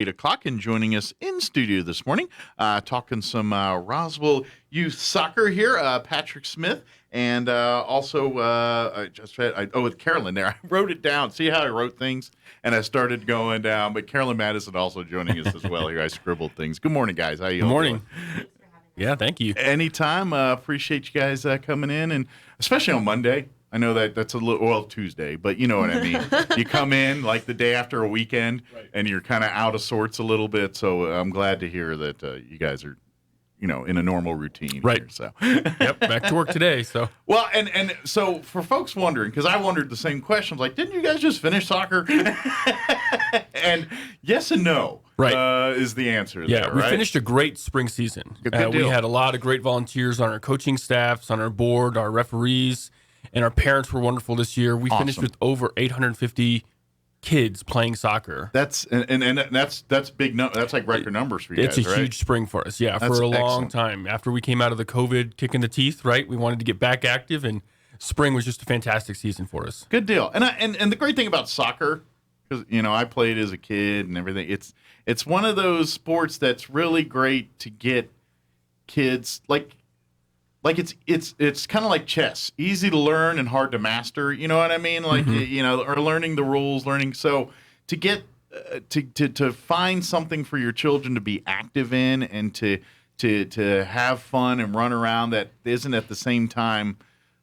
8 o'clock, and joining us in studio this morning, talking some Roswell youth soccer here, Patrick Smith, and also with Carolyn there. I wrote it down. See how I wrote things, and I started going down. But Carolyn Madison also joining us as well here. I scribbled things. Good morning, guys. How you? Good morning. Yeah, thank you. Anytime. Appreciate you guys coming in, and especially on Monday. I know that's a little, well, Tuesday, but you know what I mean. You come in like the day after a weekend, right, and you're kind of out of sorts a little bit. So I'm glad to hear that you guys are, in a normal routine. Right. Here, so. Yep, back to work today. So. Well, and so for folks wondering, because I wondered the same questions, like, didn't you guys just finish soccer? And yes and no, right, is the answer. Yeah, there, we right? finished a great spring season. We had a lot of great volunteers on our coaching staffs, on our board, our referees. And our parents were wonderful this year. We finished with over 850 kids playing soccer. That's big. That's like record numbers for you guys, It's a right? huge spring for us. Yeah, That's for a long excellent. time. After we came out of the COVID kick in the teeth, right? We wanted to get back active, and spring was just a fantastic season for us. Good deal. And the great thing about soccer, because I played as a kid and everything. It's one of those sports that's really great to get kids like it's kind of like chess, easy to learn and hard to master. You know what I mean? Like or learning the rules, so to get to find something for your children to be active in and to have fun and run around that isn't at the same time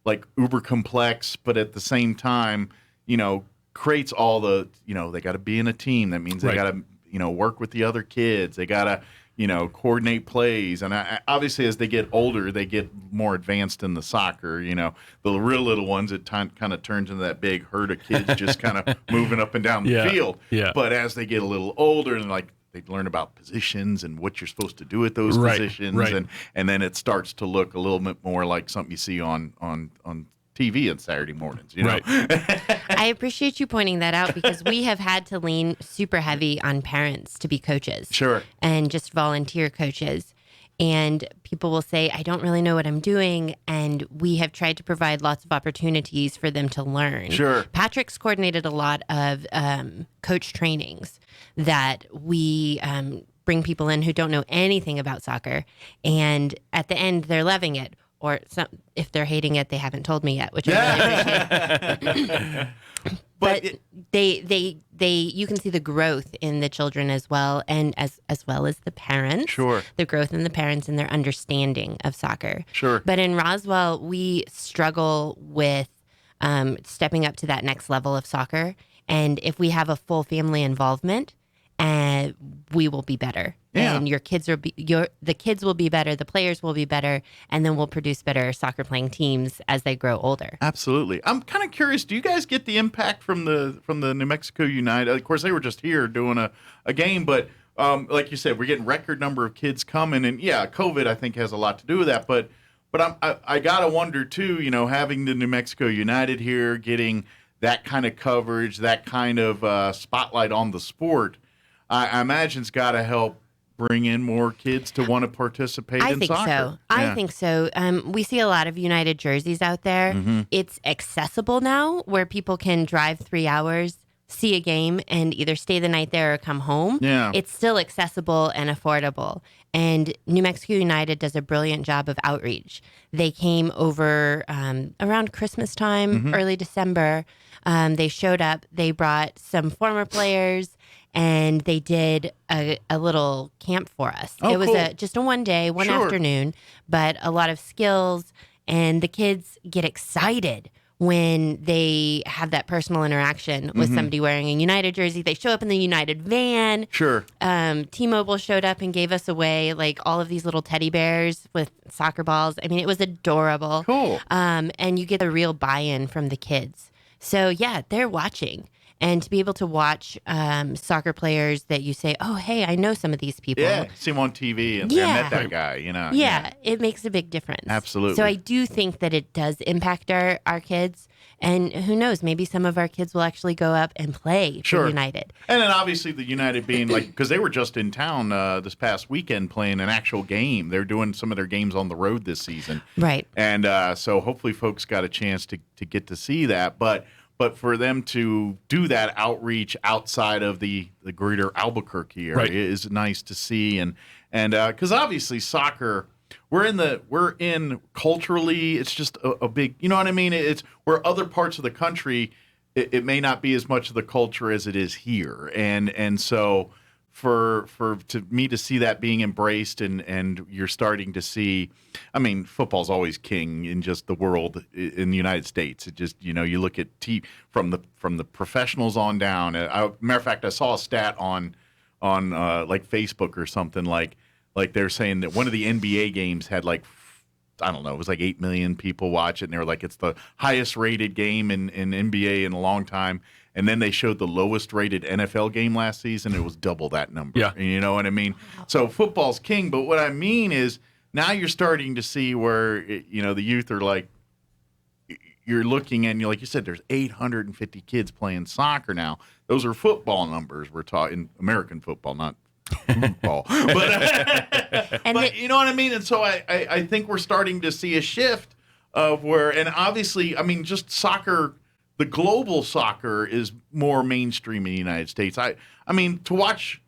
like uber complex, but at the same time creates all the they got to be in a team. That means they got to work with the other kids. They got to coordinate plays. And obviously, as they get older, they get more advanced in the soccer. The real little ones, it kind of turns into that big herd of kids just kind of moving up and down the field. Yeah. But as they get a little older and they learn about positions and what you're supposed to do at those positions, and then it starts to look a little bit more like something you see on TV on Saturday mornings. Right. I appreciate you pointing that out because we have had to lean super heavy on parents to be coaches. Sure. And just volunteer coaches. And people will say, I don't really know what I'm doing. And we have tried to provide lots of opportunities for them to learn. Sure. Patrick's coordinated a lot of coach trainings that we bring people in who don't know anything about soccer. And at the end, they're loving it. Or if they're hating it, they haven't told me yet, which I really appreciate. But you can see the growth in the children as well, and as well as the parents. Sure. The growth in the parents and their understanding of soccer. Sure. But in Roswell, we struggle with stepping up to that next level of soccer. And if we have a full family involvement, we will be better. Yeah. And the kids will be better, the players will be better, and then we'll produce better soccer playing teams as they grow older. Absolutely. I'm kind of curious, do you guys get the impact from the New Mexico United? Of course, they were just here doing a game, but like you said, we're getting record number of kids coming, and COVID I think has a lot to do with that, but I gotta wonder too, having the New Mexico United here, getting that kind of coverage, that kind of spotlight on the sport, I imagine it's got to help bring in more kids to want to participate in soccer. I think so. We see a lot of United jerseys out there. Mm-hmm. It's accessible now where people can drive 3 hours, see a game, and either stay the night there or come home. Yeah. It's still accessible and affordable. And New Mexico United does a brilliant job of outreach. They came over around Christmas time, early December. They showed up. They brought some former players, and they did a little camp for us. Oh, it was cool. Just a one day, one Sure. afternoon, but a lot of skills, and the kids get excited when they have that personal interaction with somebody wearing a United jersey. They show up in the United van. Sure. T-Mobile showed up and gave us away like all of these little teddy bears with soccer balls. I mean, it was adorable. Cool. And you get a real buy-in from the kids. So yeah, they're watching. And to be able to watch soccer players that you say, oh, hey, I know some of these people. Yeah, see him on TV and I met that guy, Yeah, it makes a big difference. Absolutely. So I do think that it does impact our kids. And who knows, maybe some of our kids will actually go up and play for United. And then obviously the United being because they were just in town this past weekend playing an actual game. They're doing some of their games on the road this season. Right. And so hopefully folks got a chance to get to see that. But but for them to do that outreach outside of the greater Albuquerque area is nice to see, and because obviously soccer, we're in culturally, it's just a big, you know what I mean? It's where other parts of the country, it may not be as much of the culture as it is here, and so. For me to see that being embraced and you're starting to see, I mean, football's always king in just the world in the United States. It just, you look at from the professionals on down. Matter of fact, I saw a stat on like Facebook or something like they're saying that one of the NBA games had like, I don't know, it was like 8 million people watch it, and they were like, it's the highest rated game in NBA in a long time. And then they showed the lowest rated NFL game last season. It was double that number. Yeah. You know what I mean? So football's king. But what I mean is now you're starting to see where, the youth are like, you're looking and like you said, there's 850 kids playing soccer now. Those are football numbers we're talking, American football, not football. But you know what I mean? And so I think we're starting to see a shift of where, and obviously, I mean, just soccer, the global soccer is more mainstream in the United States. I mean, to watch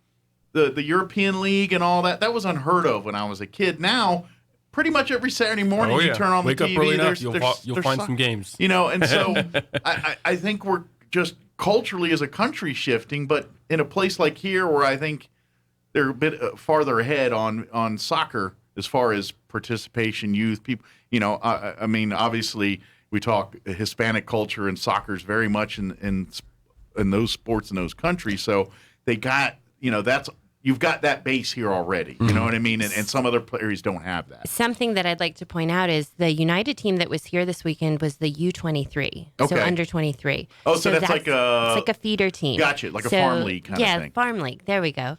the European League and all that was unheard of when I was a kid. Now, pretty much every Saturday morning you turn on the TV, up early enough, you'll find some games. And so I think we're just culturally as a country shifting, but in a place like here where I think they're a bit farther ahead on soccer as far as participation, youth, people, I mean, obviously we talk Hispanic culture, and soccer's very much in those sports in those countries. So they got, you've got that base here already. You know what I mean? And some other players don't have that. Something that I'd like to point out is the United team that was here this weekend was the U23, so under 23. Oh, so that's like it's like a feeder team. Gotcha, like a farm league kind of thing. Yeah, farm league. There we go.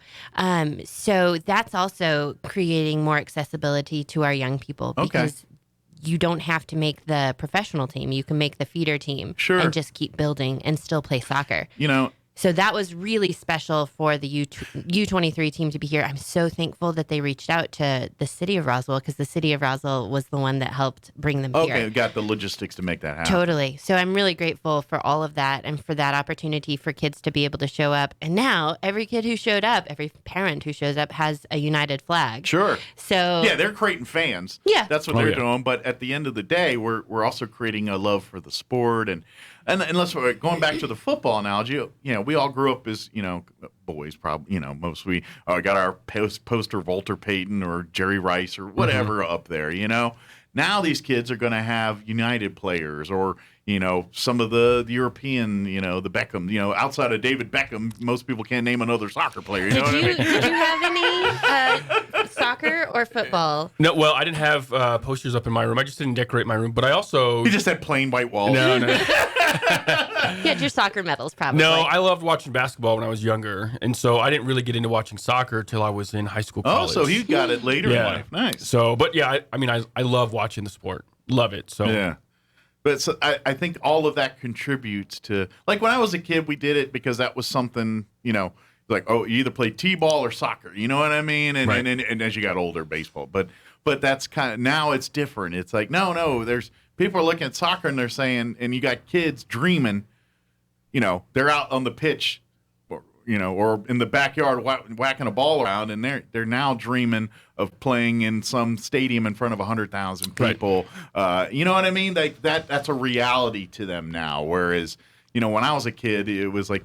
So that's also creating more accessibility to our young people because you don't have to make the professional team. You can make the feeder team and just keep building and still play soccer. So that was really special for the U23 team to be here. I'm so thankful that they reached out to the city of Roswell because the city of Roswell was the one that helped bring them here. Okay, we got the logistics to make that happen. Totally. So I'm really grateful for all of that and for that opportunity for kids to be able to show up. And now every kid who showed up, every parent who shows up has a United flag. Sure. So yeah, they're creating fans. Yeah. That's what they're doing. But at the end of the day, we're also creating a love for the sport. And let's going back to the football analogy, we all grew up as, boys probably, most we got our poster Walter Payton or Jerry Rice or whatever up there, Now these kids are going to have United players or, some of the European, the Beckham, outside of David Beckham, most people can't name another soccer player. Did you have any soccer or football? No, well, I didn't have posters up in my room. I just didn't decorate my room, but I also... You just had plain white walls. No. You had your soccer medals, probably. No, I loved watching basketball when I was younger, and so I didn't really get into watching soccer till I was in high school, college. Oh, so you got it later in life. Nice. So, but yeah, I love watching the sport. Love it. So yeah. But I think all of that contributes to, like when I was a kid, we did it because that was something, like, you either play t-ball or soccer, you know what I mean? And as you got older, baseball. But that's kind of, now it's different. It's like, no, there's people are looking at soccer and they're saying, and you got kids dreaming, they're out on the pitch, or in the backyard whacking a ball around, and they're now dreaming of playing in some stadium in front of 100,000 people. Right. You know what I mean? Like that's a reality to them now. Whereas, when I was a kid, it was like,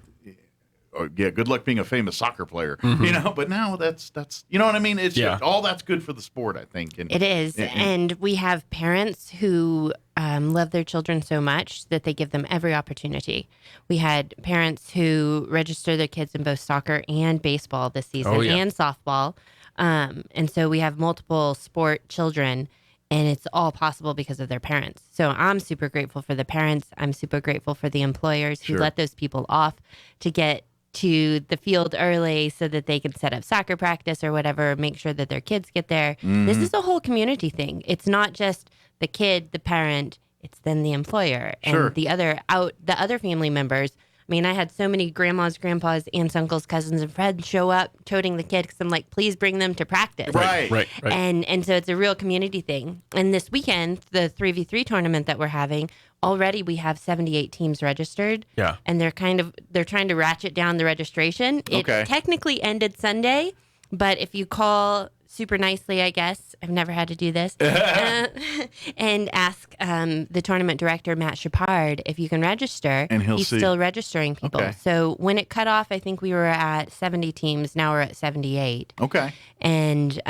good luck being a famous soccer player. But now that's you know what I mean? It's all that's good for the sport, I think. And it is, and we have parents who love their children so much that they give them every opportunity. We had parents who register their kids in both soccer and baseball this season, and softball. And so we have multiple sport children, and it's all possible because of their parents. So I'm super grateful for the parents. I'm super grateful for the employers who let those people off to get to the field early so that they can set up soccer practice or whatever, make sure that their kids get there. This is a whole community thing. It's not just the kid, the parent, it's then the employer and the other family members. I mean, I had so many grandmas, grandpas, aunts, uncles, cousins, and friends show up toting the kid because I'm like, please bring them to practice. Right. And so it's a real community thing. And this weekend, the 3v3 tournament that we're having, already we have 78 teams registered. Yeah. And they're trying to ratchet down the registration. It technically ended Sunday, but if you call super nicely, I guess, I've never had to do this, and ask the tournament director, Matt Shepard, if you can register, and he's still registering people. Okay. So when it cut off, I think we were at 70 teams. Now we're at 78. Okay. And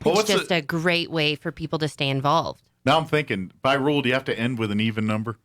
it's just a great way for people to stay involved. Now I'm thinking, by rule, do you have to end with an even number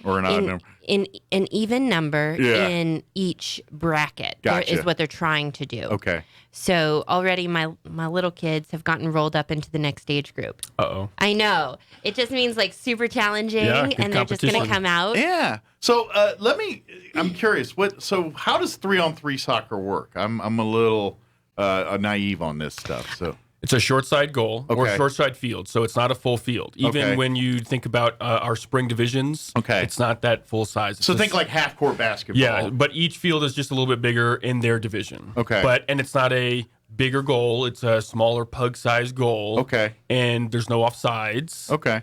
or an odd number? In an even number in each bracket is what they're trying to do. Okay. So already my little kids have gotten rolled up into the next age group. Uh-oh. I know. It just means like super challenging, and they're just going to come out. Yeah. So I'm curious. So how does 3-on-3 soccer work? I'm a little naive on this stuff. So. It's a short side goal or short side field, so it's not a full field. Even when you think about our spring divisions, it's not that full size. So think like half court basketball. Yeah, but each field is just a little bit bigger in their division. Okay. And it's not a bigger goal; it's a smaller pug size goal. Okay. And there's no offsides. Okay.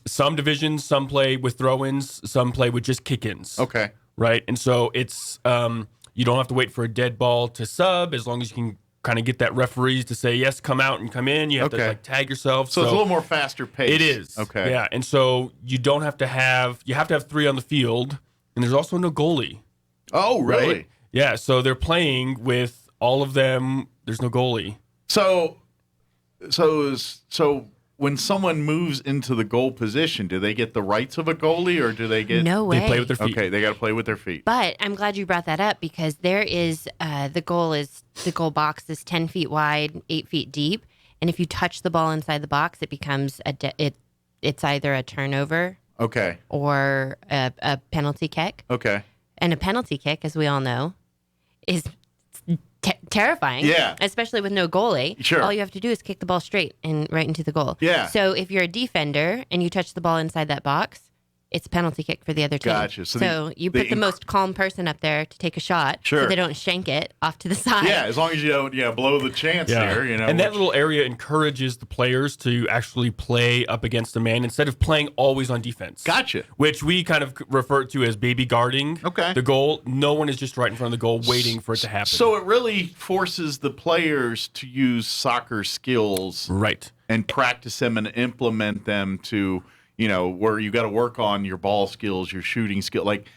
Some divisions, some play with throw-ins, some play with just kick-ins. Okay. Right, and so it's you don't have to wait for a dead ball to sub as long as you can kind of get that referees to say, yes, come out and come in. You have to like tag yourself. So it's a little more faster pace. It is. Okay. Yeah. And so you have to have 3 on the field, and there's also no goalie. Oh, really? Right? Yeah. So they're playing with all of them. There's no goalie. So when someone moves into the goal position, do they get the rights of a goalie, or do they get... No way. They play with their feet. Okay, they got to play with their feet. But I'm glad you brought that up, because there is the goal box is 10 feet wide, 8 feet deep, and if you touch the ball inside the box, it becomes it's either a turnover, or a penalty kick. Okay. And a penalty kick, as we all know, is terrifying. Yeah. Especially with no goalie. Sure. All you have to do is kick the ball straight and right into the goal. Yeah. So if you're a defender and you touch the ball inside that box, it's a penalty kick for the other team. Gotcha. So you put the most calm person up there to take a shot, so they don't shank it off to the side. Yeah, as long as you don't blow the chance there. And that little area encourages the players to actually play up against a man instead of playing always on defense. Gotcha. Which we kind of refer to as baby guarding the goal. No one is just right in front of the goal waiting for it to happen. So it really forces the players to use soccer skills. Right. And practice them and implement them to... where you got to work on your ball skills, your shooting skill. Like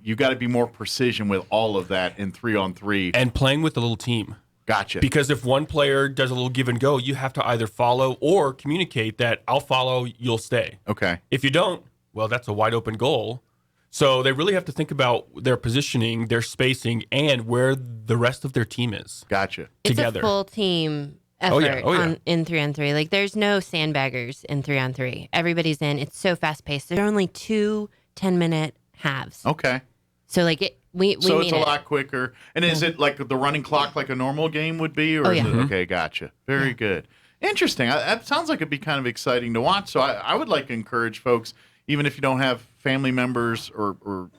you got to be more precision with all of that in 3-on-3. And playing with a little team. Gotcha. Because if one player does a little give and go, you have to either follow or communicate that I'll follow, you'll stay. Okay. If you don't, well, that's a wide open goal. So they really have to think about their positioning, their spacing, and where the rest of their team is. Gotcha. It's a full team effort in 3-on-3. Like, there's no sandbaggers in 3-on-3. Everybody's in. It's so fast paced. There are only 2 10-minute halves. Okay. So like it's a lot quicker. And is it like the running clock like a normal game would be? Or okay, gotcha. Very good. Interesting. That sounds like it'd be kind of exciting to watch. So I would like to encourage folks, even if you don't have family members or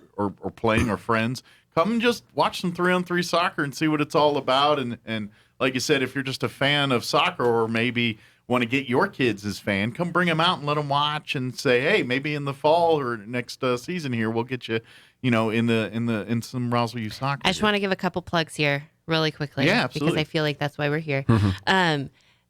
playing or friends, come and just watch some 3-on-3 soccer and see what it's all about. And like you said, if you're just a fan of soccer, or maybe want to get your kids as fan, come bring them out and let them watch and say, hey, maybe in the fall or next season here, we'll get you, in some Roswell Youth Soccer. I just want to give a couple plugs here really quickly. Yeah, absolutely. Because I feel like that's why we're here.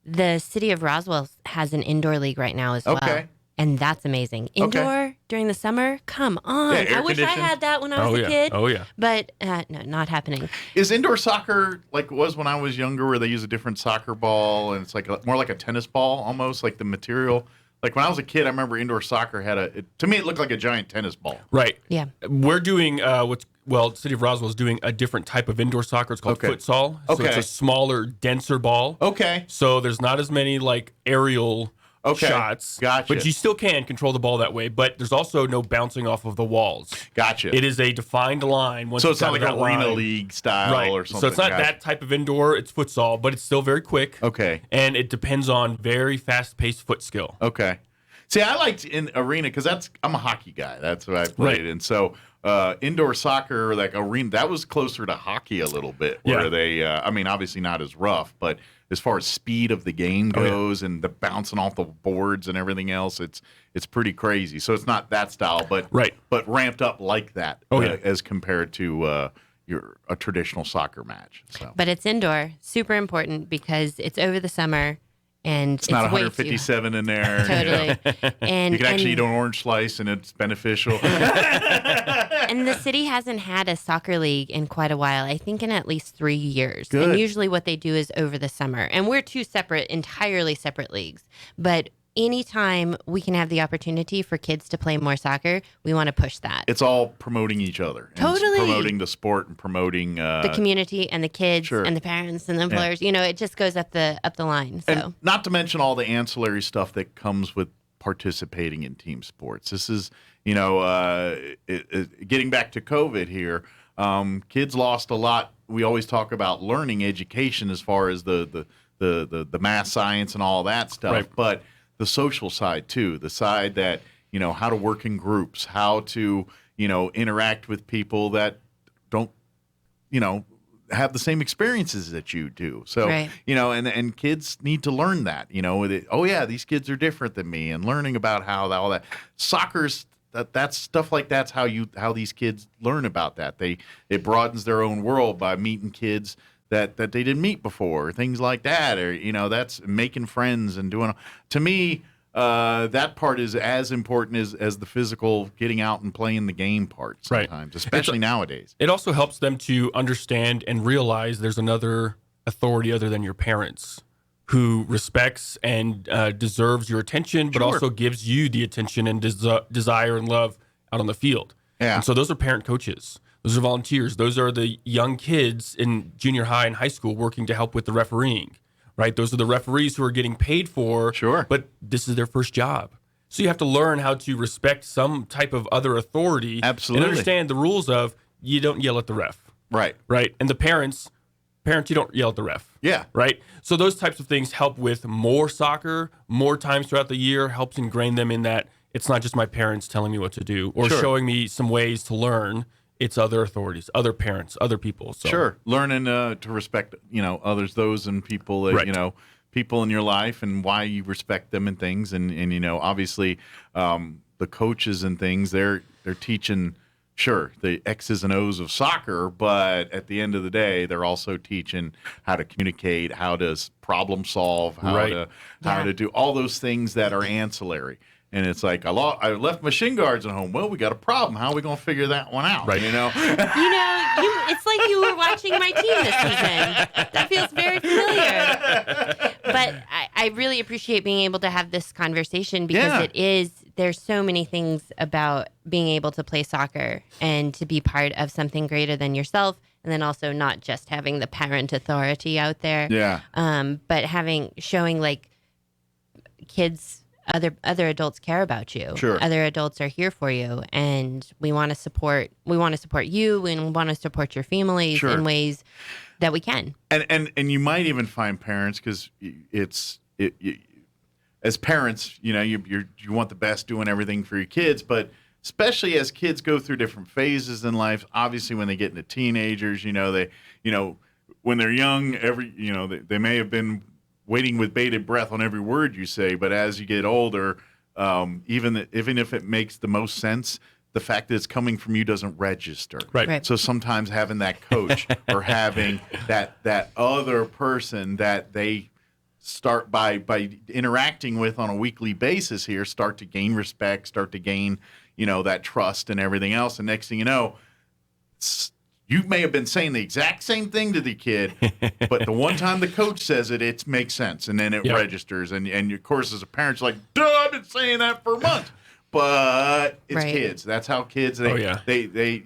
The city of Roswell has an indoor league right now as well. Okay. And that's amazing. Indoor during the summer? Come on. Yeah, I wish I had that when I was a kid. Oh, yeah. But no, not happening. Is indoor soccer like it was when I was younger, where they use a different soccer ball and it's like more like a tennis ball almost, like the material? Like when I was a kid, I remember indoor soccer had to me, it looked like a giant tennis ball. Right. Yeah. We're doing City of Roswell is doing a different type of indoor soccer. It's called futsal. So it's a smaller, denser ball. Okay. So there's not as many like aerial shots. Gotcha. But you still can control the ball that way. But there's also no bouncing off of the walls. Gotcha. It is a defined line. So it's not like an arena league style or something. So it's not that type of indoor. It's futsal, but it's still very quick. Okay. And it depends on very fast-paced foot skill. Okay. See, I liked in arena because I'm a hockey guy. That's what I played. And so indoor soccer, like arena, that was closer to hockey a little bit, where they, I mean, obviously not as rough, but as far as speed of the game goes and the bouncing off the boards and everything else, it's pretty crazy. So it's not that style, but ramped up like that as compared to a traditional soccer match. So. But it's indoor, super important because it's over the summer. And it's not 157 in there. Totally. You know. And you can actually eat an orange slice, and it's beneficial. And the city hasn't had a soccer league in quite a while. I think in at least 3 years. Good. And usually what they do is over the summer. And we're two entirely separate leagues. But anytime we can have the opportunity for kids to play more soccer, we want to push that. It's all promoting each other. And totally. Promoting the sport and promoting the community and the kids and the parents and the employers. You know, it just goes up the line. So, and not to mention all the ancillary stuff that comes with participating in team sports. This is, you know, getting back to COVID here. Kids lost a lot. We always talk about learning education as far as the math, science, and all that stuff, but the social side too, the side that, you know, how to work in groups, how to, you know, interact with people that don't, you know, have the same experiences that you do. So, you know, and kids need to learn that, you know, these kids are different than me, and learning about how all that soccer's that's stuff like that's how these kids learn about that. It broadens their own world by meeting kids that they didn't meet before, things like that, or, you know, that's making friends and doing. To me, that part is as important as the physical getting out and playing the game part sometimes, especially nowadays. It also helps them to understand and realize there's another authority other than your parents who respects and deserves your attention, but also gives you the attention and desire and love out on the field. Yeah. And so those are parent coaches. Those are volunteers. Those are the young kids in junior high and high school working to help with the refereeing, right? Those are the referees who are getting paid for, but this is their first job. So you have to learn how to respect some type of other authority. Absolutely. And understand the rules of you don't yell at the ref. Right. And the parents, you don't yell at the ref. Yeah. Right? So those types of things help with more soccer, more times throughout the year, helps ingrain them in that it's not just my parents telling me what to do or showing me some ways to learn. It's other authorities, other parents, other people. So. Learning to respect, you know, others, those and people, that, you know, people in your life and why you respect them and things. And you know, obviously the coaches and things, they're teaching, the X's and O's of soccer, but at the end of the day, they're also teaching how to communicate, how to problem solve, how to do all those things that are ancillary. And it's like, I left my shin guards at home. Well, we got a problem. How are we going to figure that one out? Right. You know? It's like you were watching my team this season. That feels very familiar. But I really appreciate being able to have this conversation because there's so many things about being able to play soccer and to be part of something greater than yourself. And then also not just having the parent authority out there. Yeah. But showing like kids, other adults care about you. Other adults are here for you, and we want to support you, and we want to support your families in ways that we can. And you might even find parents, because as parents, you know, you want the best, doing everything for your kids, but especially as kids go through different phases in life. Obviously, when they get into teenagers, you know, when they're young, they may have been waiting with bated breath on every word you say, but as you get older, even if it makes the most sense, the fact that it's coming from you doesn't register. Right. So sometimes having that coach or having that other person that they start by interacting with on a weekly basis here, start to gain respect, start to gain, you know, that trust and everything else. And next thing you know, you may have been saying the exact same thing to the kid, but the one time the coach says it makes sense, and then it registers. And of course, as a parent, you're like, duh, I've been saying that for months. But it's kids. That's how kids, they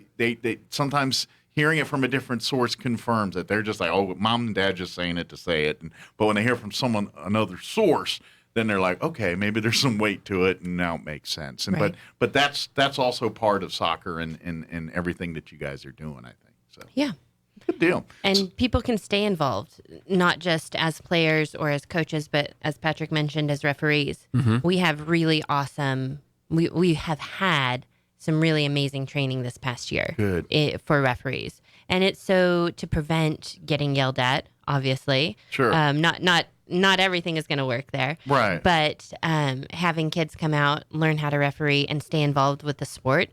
sometimes hearing it from a different source confirms it. They're just like, oh, mom and dad just saying it to say it. But when they hear from another source, then they're like, okay, maybe there's some weight to it, and now it makes sense. And but that's also part of soccer and everything that you guys are doing, I think. So. Yeah. Good deal. And people can stay involved, not just as players or as coaches, but as Patrick mentioned, as referees. Mm-hmm. We have really awesome, we have had some really amazing training this past year. Good. For referees. And it's so to prevent getting yelled at, obviously. Sure. Not everything is going to work there. Right. But having kids come out, learn how to referee, and stay involved with the sport,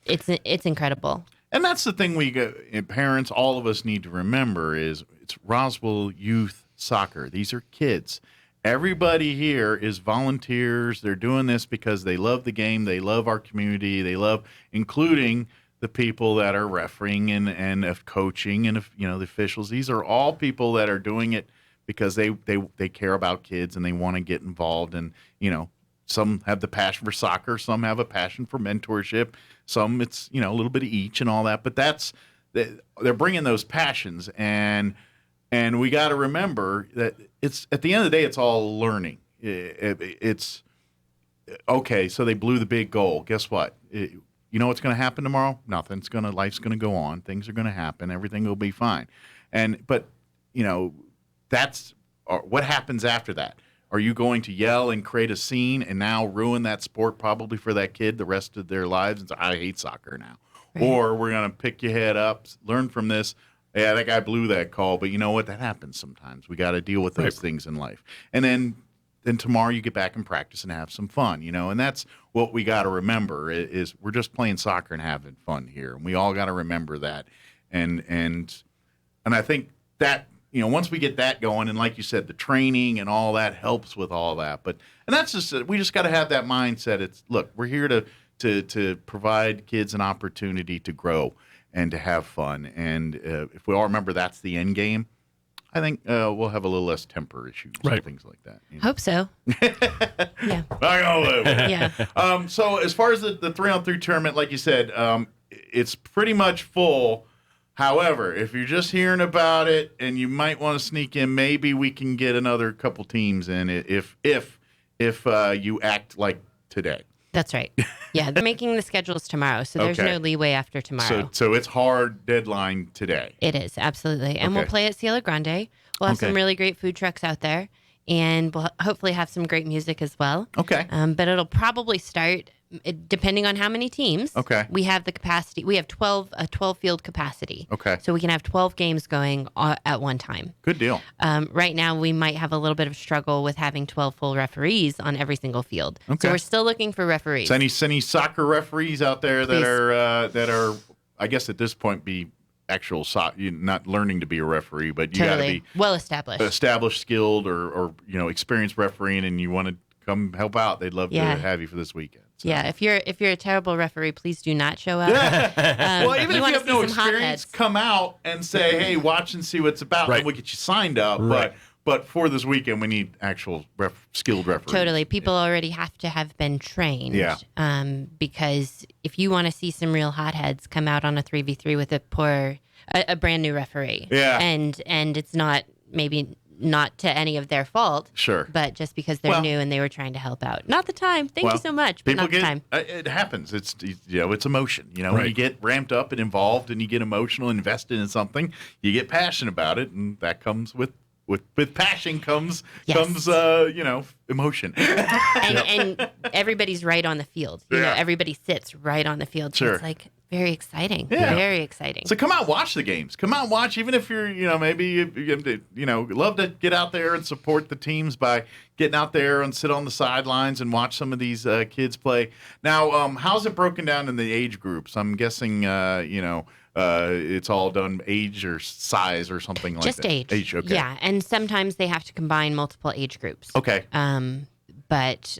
it's incredible. And that's the thing parents, all of us need to remember is it's Roswell Youth Soccer. These are kids. Everybody here is volunteers. They're doing this because they love the game. They love our community. They love, including the people that are refereeing and of coaching and the officials. These are all people that are doing it because they care about kids and they want to get involved. And some have the passion for soccer, some have a passion for mentorship, some it's a little bit of each and all that. But they're bringing those passions, and we got to remember that it's at the end of the day, it's all learning. It's okay. So they blew the big goal. Guess what? You know what's going to happen tomorrow? Nothing's life's going to go on. Things are going to happen. Everything will be fine. But that's what happens after that. Are you going to yell and create a scene and now ruin that sport probably for that kid the rest of their lives and say, I hate soccer now? Right. Or we're going to pick your head up, learn from this. Yeah, that guy blew that call, but you know what? That happens sometimes. We got to deal with those things in life. And then tomorrow you get back and practice and have some fun, and that's what we got to remember is we're just playing soccer and having fun here. And we all got to remember that. And I think that, once we get that going, and like you said, the training and all that helps with all that. And that's we just got to have that mindset. Look, we're here to provide kids an opportunity to grow and to have fun. And if we all remember that's the end game, I think we'll have a little less temper issues and things like that. Hope so. Yeah. Yeah. So as far as the 3-on-3 tournament, like you said, it's pretty much full. However, if you're just hearing about it and you might want to sneak in, maybe we can get another couple teams in it if you act like today. That's right. Yeah, they're making the schedules tomorrow, so there's no leeway after tomorrow. So it's hard deadline today. It is, absolutely. And we'll play at Cielo Grande. We'll have some really great food trucks out there, and we'll hopefully have some great music as well. Okay. But it'll probably start, depending on how many teams. Okay. We have the capacity. We have a 12-field capacity. Okay. So we can have 12 games going at one time. Good deal. Right now, we might have a little bit of struggle with having 12 full referees on every single field. Okay. So we're still looking for referees. So any soccer referees out there that are, I guess at this point, be actual not learning to be a referee, but you got to be well established, skilled, or experienced refereeing, and you want to come help out. They'd love to have you for this weekend. So. Yeah, if you're a terrible referee, please do not show up. Well, even if you have no experience, come out and say, "Hey, watch and see what it's about," and we'll get you signed up. Right. But for this weekend, we need actual skilled referees. Totally, people already have to have been trained. Yeah. Because if you want to see some real hotheads, come out on a 3v3 with a brand new referee. Yeah. And it's maybe not to any of their fault. Sure. But just because they're new and they were trying to help out. Not the time. Thank you so much, but not the time. It happens. It's emotion. When you get ramped up and involved and you get emotional, invested in something, you get passionate about it, and that comes with passion comes emotion. And everybody's right on the field. Everybody sits right on the field. So it's like very exciting. Yeah. Very exciting. So come out and watch the games. Come out and watch, even if you're, maybe you love to get out there and support the teams by getting out there and sit on the sidelines and watch some of these kids play. Now, how's it broken down in the age groups? I'm guessing, it's all done age or size or something like that. Just age. Age, okay. Yeah, and sometimes they have to combine multiple age groups. Okay. But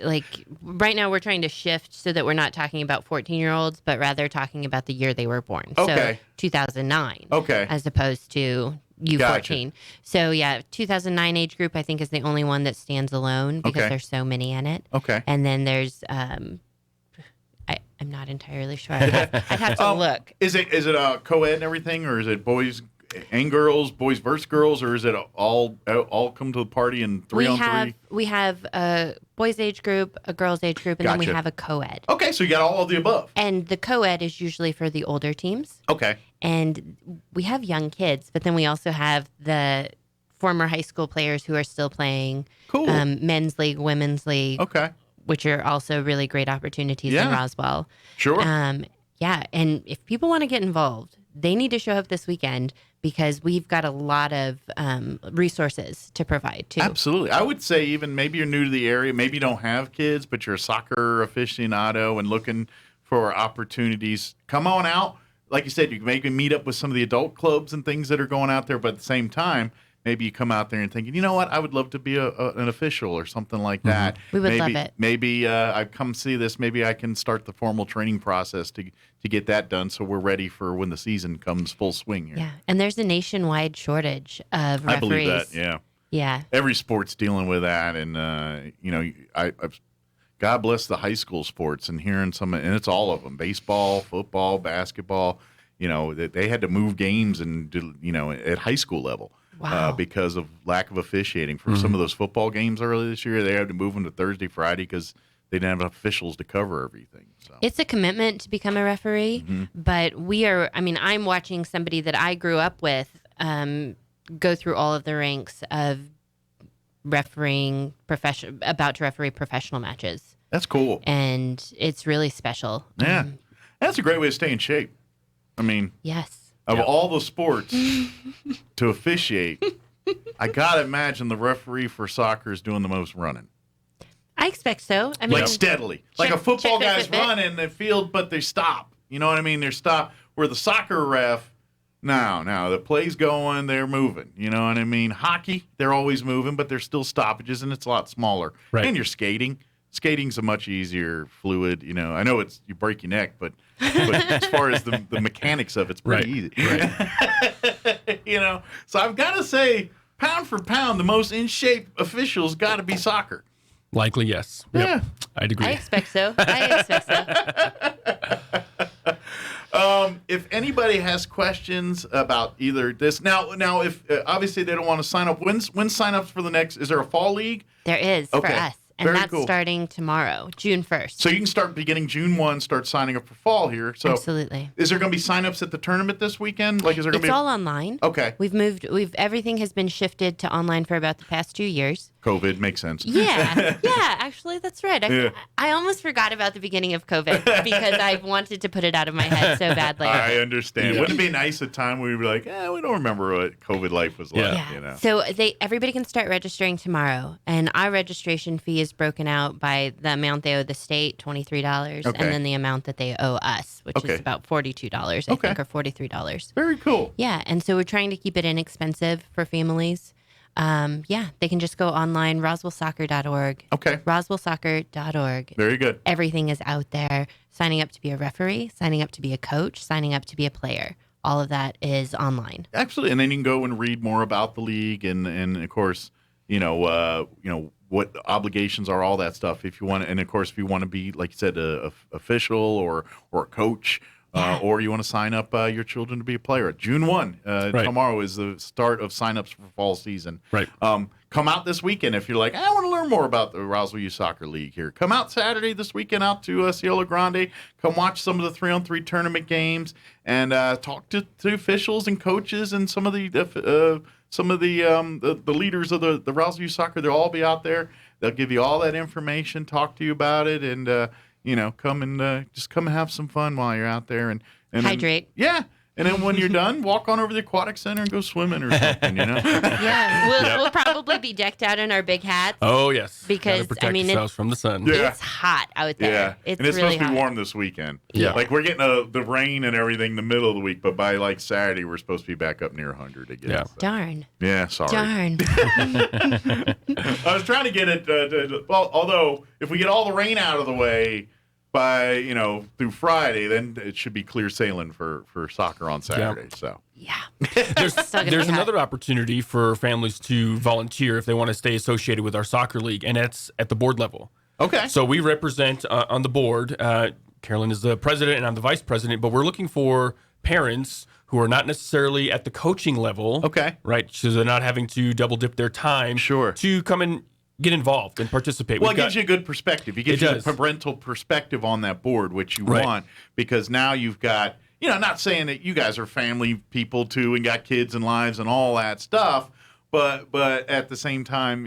right now we're trying to shift so that we're not talking about 14-year-olds, but rather talking about the year they were born. Okay. So 2009. Okay. As opposed to U14. Gotcha. So 2009 age group I think is the only one that stands alone because there's so many in it. Okay. And then there's I'm not entirely sure. I'd have to look. Is it a co-ed and everything, or is it boys and girls, boys versus girls, or is it all come to the party in 3-on-3? We have a boys age group, a girls age group, and then we have a co-ed. Okay, so you got all of the above. And the co-ed is usually for the older teams. Okay. And we have young kids, but then we also have the former high school players who are still playing. Cool. Men's league, women's league. Okay. which are also really great opportunities in Roswell. Sure. Yeah, and if people want to get involved, they need to show up this weekend because we've got a lot of resources to provide too. Absolutely. I would say even maybe you're new to the area, maybe you don't have kids, but you're a soccer aficionado and looking for opportunities. Come on out. Like you said, you can maybe meet up with some of the adult clubs and things that are going out there, but at the same time, maybe you come out there and thinking, you know what, I would love to be an official or something like that. We would love it. Maybe I come see this. Maybe I can start the formal training process to get that done so we're ready for when the season comes full swing here. Yeah, and there's a nationwide shortage of referees. I believe that, yeah. Yeah. Every sport's dealing with that. And, I've God bless the high school sports and hearing some, and it's all of them, baseball, football, basketball, they had to move games and, at high school level. Wow. Because of lack of officiating. For some of those football games earlier this year, they had to move them to Thursday, Friday because they didn't have officials to cover everything. So it's a commitment to become a referee, but I'm watching somebody that I grew up with go through all of the ranks of about to referee professional matches. That's cool. And it's really special. Yeah. That's a great way to stay in shape. I mean, yes. Of all the sports to officiate, I got to imagine the referee for soccer is doing the most running. I expect so. I mean, like steadily. Like a football guy's running the field, but they stop. You know what I mean? They're stopped. Where the soccer ref, no, the play's going, they're moving. You know what I mean? Hockey, they're always moving, but there's still stoppages, and it's a lot smaller. Right. And you're skating. Skating's a much easier fluid. I know you break your neck, but as far as the mechanics of it's pretty easy. Right. So I've got to say, pound for pound, the most in shape official's got to be soccer. Likely, yes. Yeah. Yep. I'd agree. I expect so. If anybody has questions about either this now if obviously they don't want to sign up, when sign ups for the next? Is there a fall league? There is for us. And Very that's cool. starting tomorrow, June 1st. So you can start beginning June 1, start signing up for fall here. So absolutely. Is there going to be signups at the tournament this weekend? Like, is there going to be? It's all online. Okay. Everything has been shifted to online for about the past 2 years. COVID makes sense. Yeah. Actually, that's right. I almost forgot about the beginning of COVID because I wanted to put it out of my head so badly. I understand. Yeah. Wouldn't it be nice a time where we were like, we don't remember what COVID life was like? Yeah. So everybody can start registering tomorrow, and our registration fee is broken out by the amount they owe the state, $23, and then the amount that they owe us, which is about $42, I think, or $43. Very cool. Yeah, and so we're trying to keep it inexpensive for families. They can just go online, roswellsoccer.org. Okay. roswellsoccer.org. Very good. Everything is out there. Signing up to be a referee, signing up to be a coach, signing up to be a player. All of that is online. Absolutely. And then you can go and read more about the league and of course, what obligations are, all that stuff. If you want to, and of course, if you want to be, like you said, a official or a coach, or you want to sign up your children to be a player. June 1, tomorrow is the start of signups for fall season. Right. Come out this weekend if you're like, I want to learn more about the Roswell Youth Soccer League here. Come out Saturday this weekend out to Cielo Grande. Come watch some of the 3-on-3 tournament games and talk to officials and coaches and some of the leaders of the Roswell Youth Soccer. They'll all be out there. They'll give you all that information, talk to you about it, and come and have some fun while you're out there and hydrate. And then when you're done, walk on over to the aquatic center and go swimming or something, Yeah, we'll probably be decked out in our big hats. Oh, yes. Because, protect yourselves from the sun. Yeah. It's hot out there. Yeah. It's and it's really supposed to be hot. warm this weekend. Yeah. Like, we're getting the rain and everything the middle of the week, but by, like, Saturday, we're supposed to be back up near 100 again. Yeah. So. Darn. Yeah, sorry. Darn. I was trying to get it, although if we get all the rain out of the way by, through Friday, then it should be clear sailing for soccer on Saturday. So there's another opportunity for families to volunteer if they want to stay associated with our soccer league, and that's at the board level. Okay. So we represent on the board. Carolyn is the president, and I'm the vice president. But we're looking for parents who are not necessarily at the coaching level. Okay. Right. So they're not having to double dip their time. Sure. To come and get involved and participate. Well, it gives you a good perspective. It gives you a parental perspective on that board, which you want, because now you've got, not saying that you guys are family people too and got kids and lives and all that stuff, but at the same time,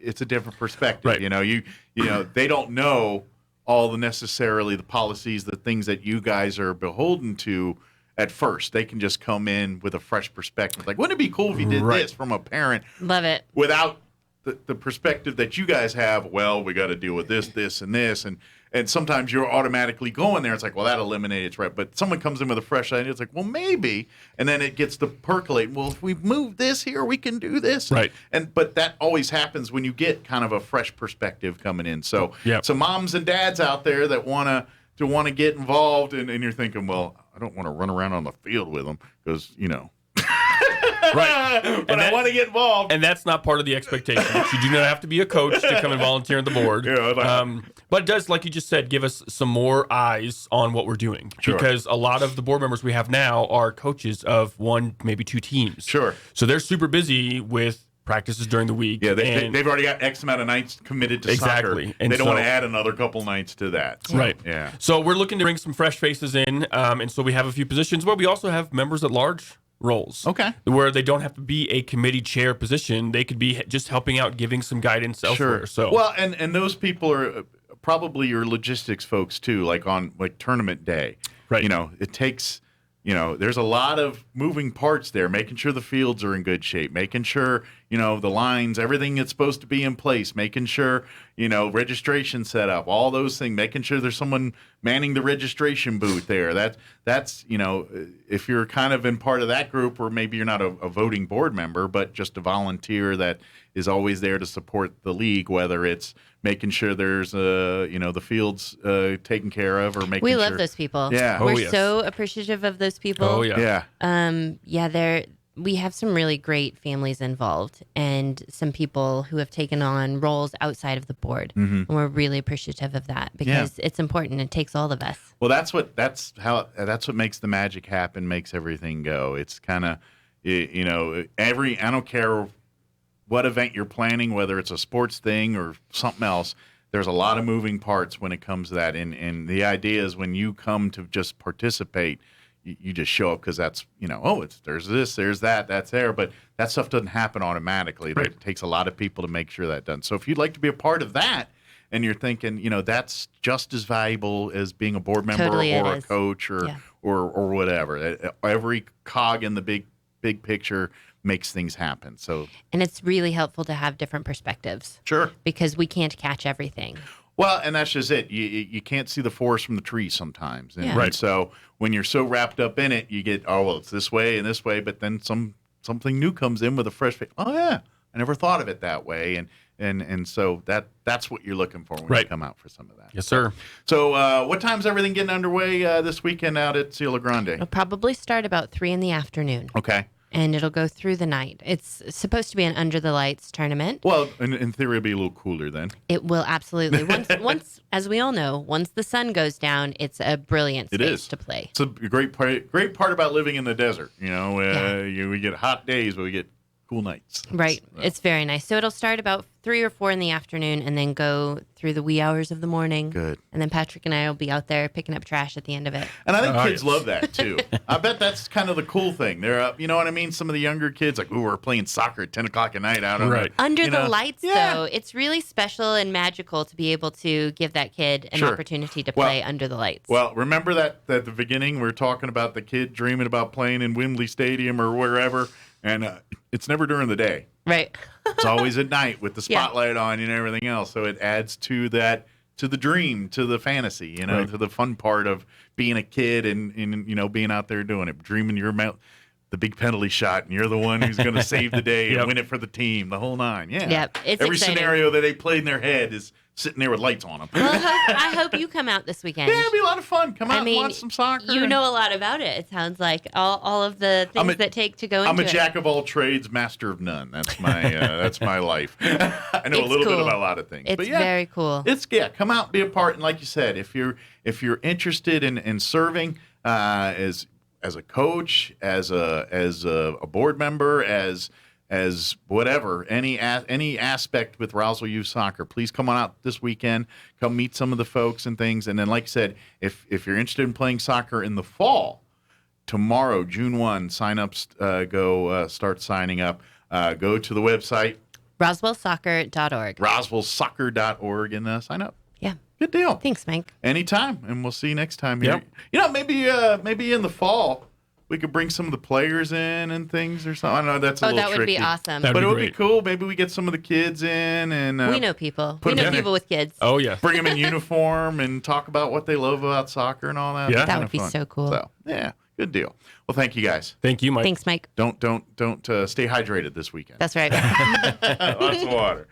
it's a different perspective. Right. You know, they don't know all necessarily the policies, the things that you guys are beholden to at first. They can just come in with a fresh perspective. Like, wouldn't it be cool if you did this from a parent? Love it. Without the perspective that you guys have, well, we got to deal with this, and this. And sometimes you're automatically going there. It's like, well, that eliminates, right? But someone comes in with a fresh idea. It's like, well, maybe. And then it gets to percolate. Well, if we move this here, we can do this. Right. But that always happens when you get kind of a fresh perspective coming in. So, so moms and dads out there that want to get involved, and you're thinking, well, I don't want to run around on the field with them because, Right. But I want to get involved. And that's not part of the expectation. You do not have to be a coach to come and volunteer on the board. But it does, like you just said, give us some more eyes on what we're doing. Sure. Because a lot of the board members we have now are coaches of one, maybe two teams. Sure. So they're super busy with practices during the week. Yeah, they've already got X amount of nights committed to soccer. And they don't want to add another couple nights to that. So, right. Yeah. So we're looking to bring some fresh faces in. And so we have a few positions where we also have members at large roles. Okay. Where they don't have to be a committee chair position. They could be just helping out, giving some guidance elsewhere. Sure. So well, and those people are probably your logistics folks too, like on tournament day. Right. It takes, there's a lot of moving parts there, making sure the fields are in good shape, making sure, the lines, everything that's supposed to be in place, making sure, registration set up, all those things, making sure there's someone manning the registration booth there. That's if you're kind of in part of that group, or maybe you're not a voting board member, but just a volunteer that is always there to support the league, whether it's making sure there's the fields taken care of, or making we sure. love those people. Yeah. We're so appreciative of those people. Oh yeah. We have some really great families involved, and some people who have taken on roles outside of the board. Mm-hmm. And we're really appreciative of that, because it's important. It takes all of us. Well, that's what makes the magic happen, makes everything go. It's kind of, I don't care what event you're planning, whether it's a sports thing or something else, there's a lot of moving parts when it comes to that. And the idea is, when you come to just participate, you just show up because that's, there's this, there's that, that's there. But that stuff doesn't happen automatically. Right. It takes a lot of people to make sure that's done. So if you'd like to be a part of that, and you're thinking, that's just as valuable as being a board member, Totally or a coach or whatever. Every cog in the big picture makes things happen. And it's really helpful to have different perspectives. Sure. Because we can't catch everything. Well, and that's just it. You can't see the forest from the trees sometimes. And so when you're so wrapped up in it, you get, it's this way and this way, but then something new comes in with a fresh face. Oh yeah, I never thought of it that way. And so that's what you're looking for when you come out for some of that. Yes, sir. So what time's everything getting underway this weekend out at Cielo Grande? It'll probably start about 3 p.m. Okay. And it'll go through the night. It's supposed to be an under the lights tournament. Well, in theory, it'll be a little cooler then. It will, absolutely. Once, as we all know, once the sun goes down, it's a brilliant space to play. It's a great part about living in the desert. We get hot days, but we get cool nights. Right. So. It's very nice. So it'll start about 3 or 4 p.m, and then go through the wee hours of the morning. Good. And then Patrick and I will be out there picking up trash at the end of it. And I think kids love that too. I bet that's kind of the cool thing. They're up, you know what I mean? Some of the younger kids, like, we're playing soccer at 10 o'clock at night out on under the lights, though. It's really special and magical to be able to give that kid an opportunity to play under the lights. Well, remember that at the beginning we were talking about the kid dreaming about playing in Wembley Stadium or wherever, and it's never during the day. Right. It's always at night with the spotlight on and everything else. So it adds to that, to the dream, to the fantasy, to the fun part of being a kid and being out there doing it, dreaming you're the big penalty shot and you're the one who's going to save the day and win it for the team, the whole nine. Yeah. Yep. It's every exciting. Scenario that they played in their head is sitting there with lights on them. Well, I hope you come out this weekend. Yeah, it'll be a lot of fun. Come out and watch some soccer. You know a lot about it. It sounds like all of the things that take to go into it. I'm a jack of all trades, master of none. That's my life. I know a little bit about a lot of things. It's very cool. Come out, be a part, and like you said, if you're interested in serving as a coach, as a board member, as whatever, any aspect with Roswell Youth Soccer, please come on out this weekend. Come meet some of the folks and things. And then, like I said, if you're interested in playing soccer in the fall, tomorrow, June 1, signups go start signing up. Go to the website, RoswellSoccer.org. RoswellSoccer.org, and sign up. Yeah. Good deal. Thanks, Mike. Anytime, and we'll see you next time here. Yep. Maybe in the fall we could bring some of the players in and things or something. I know that's a little tricky. That would be awesome. But it would be cool. Maybe we get some of the kids in and we know people. We know people with kids. Oh yeah. Bring them in uniform and talk about what they love about soccer and all that. Yeah, that would be so cool. So yeah, good deal. Well, thank you guys. Thank you, Mike. Thanks, Mike. Don't stay hydrated this weekend. That's right. Lots of water.